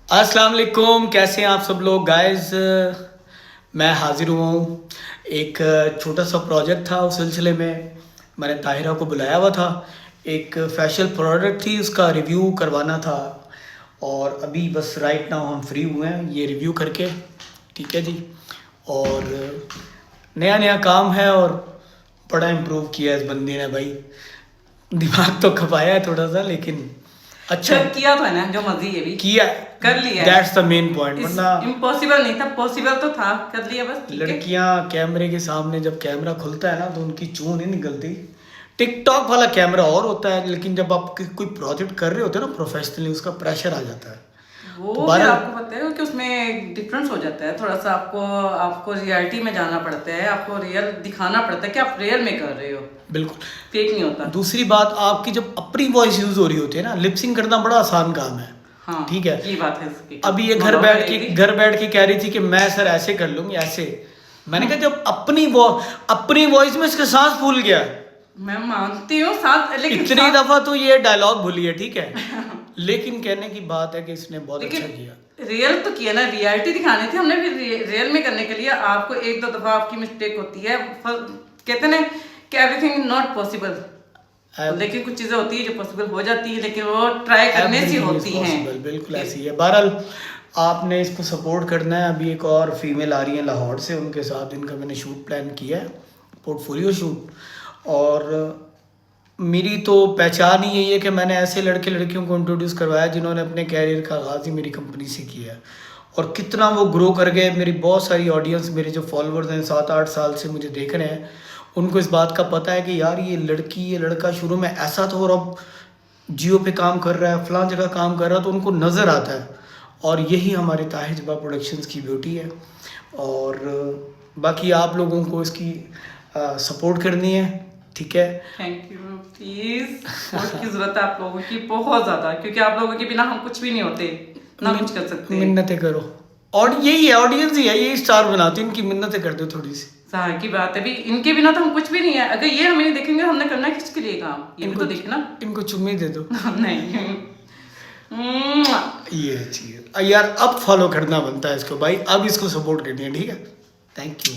अस्सलाम वालेकुम, कैसे हैं आप सब लोग गाइस। मैं हाजिर हुआ हूँ। एक छोटा सा प्रोजेक्ट था, उस सिलसिले में मैंने ताहिरा को बुलाया हुआ था। एक फैशन प्रोडक्ट थी, उसका रिव्यू करवाना था और अभी बस राइट नाउ हम फ्री हुए हैं ये रिव्यू करके। ठीक है जी। और नया नया काम है और बड़ा इम्प्रूव किया है इस बंदी ने भाई। दिमाग तो खपाया है थोड़ा सा, लेकिन अच्छा जब किया था ना जो मर्जी ये भी किया, कर लिया। That's the main point. वरना इम्पॉसिबल नहीं था, पॉसिबल तो था, कर लिया बस। ठीक है। लड़कियां कैमरे के सामने जब कैमरा खुलता है ना तो उनकी चूं नहीं निकलती। टिकटॉक वाला कैमरा और होता है, लेकिन जब आप कोई प्रोजेक्ट कर रहे होते हैं ना प्रोफेशनली, उसका प्रेशर आ जाता है। वो तो फिर बारह आपको पता है कि उसमें डिफरेंस हो जाता है थोड़ा सा। आपको आपको रियलिटी में जाना पड़ता है, आपको रियल दिखाना पड़ता है कि आप रियल में कर रहे हो, बिल्कुल फेक नहीं होता। दूसरी बात, आपकी जब अपनी वॉइस यूज हो रही होती है ना, लिपसिंग करना बड़ा आसान काम है। हाँ ठीक है, ये बात है इसकी। अब ये घर बैठ के कह रही थी कि मैं सर ऐसे कर लूंगी ऐसे। मैंने कहा जब अपनी वॉइस में इसके सांस फूल गया। मैं मानती हूँ साथ, लेकिन इतनी दफा तो ये डायलॉग भूली है, ठीक है। लेकिन कहने की बात है कि इसने बहुत अच्छा किया। रियल तो किया ना, रियलिटी दिखानी थी हमने। फिर रियल में करने के लिए आपको एक दो दफा आपकी मिस्टेक होती है। कहते हैं ना कि एवरीथिंग नॉट पॉसिबल, लेकिन कुछ चीजें होती है जो पॉसिबल हो जाती है, लेकिन वो ट्राई करने से होती हैं। बिल्कुल ऐसी है। बहरहाल आपने इसको सपोर्ट करना है। अभी एक और फीमेल आ रही है लाहौर से, उनके साथ इनका मैंने शूट प्लान किया है, पोर्टफोलियो शूट। और मेरी तो पहचान ही यही है कि मैंने ऐसे लड़के लड़कियों को इंट्रोड्यूस करवाया जिन्होंने अपने कैरियर का आगाज़ ही मेरी कंपनी से किया है, और कितना वो ग्रो कर गए। मेरी बहुत सारी ऑडियंस, मेरे जो फॉलोअर्स हैं 7-8 साल से मुझे देख रहे हैं, उनको इस बात का पता है कि यार ये लड़का शुरू में ऐसा था और अब जियो पे काम कर रहा है, फलां जगह काम कर रहा है, तो उनको नज़र आता है। और यही हमारे ताहिर जबा प्रोडक्शंस की ब्यूटी है। और बाकी आप लोगों को इसकी सपोर्ट करनी है, ठीक है। Thank you. प्लीज सपोर्ट की जरूरत है आप लोगों की बहुत ज्यादा, क्योंकि आप लोगों के बिना हम कुछ भी नहीं होते, ना कुछ कर सकते। मिन्नतें करो, और यही है, ऑडियंस ही है, यही स्टार बनाती है। इनकी मिन्नतें कर दो थोड़ी सी। जाहिर की बात है भी, इनके बिना तो हम कुछ भी नहीं है। अगर ये हमें नहीं देखेंगे हमने करना किसके लिए काम, ये भी तो देखे ना। इनको चुम्मी दे दो। नहीं ये चीज यार अब फॉलो करना बनता है इसको भाई, अब इसको सपोर्ट करनी है, ठीक है। Thank you.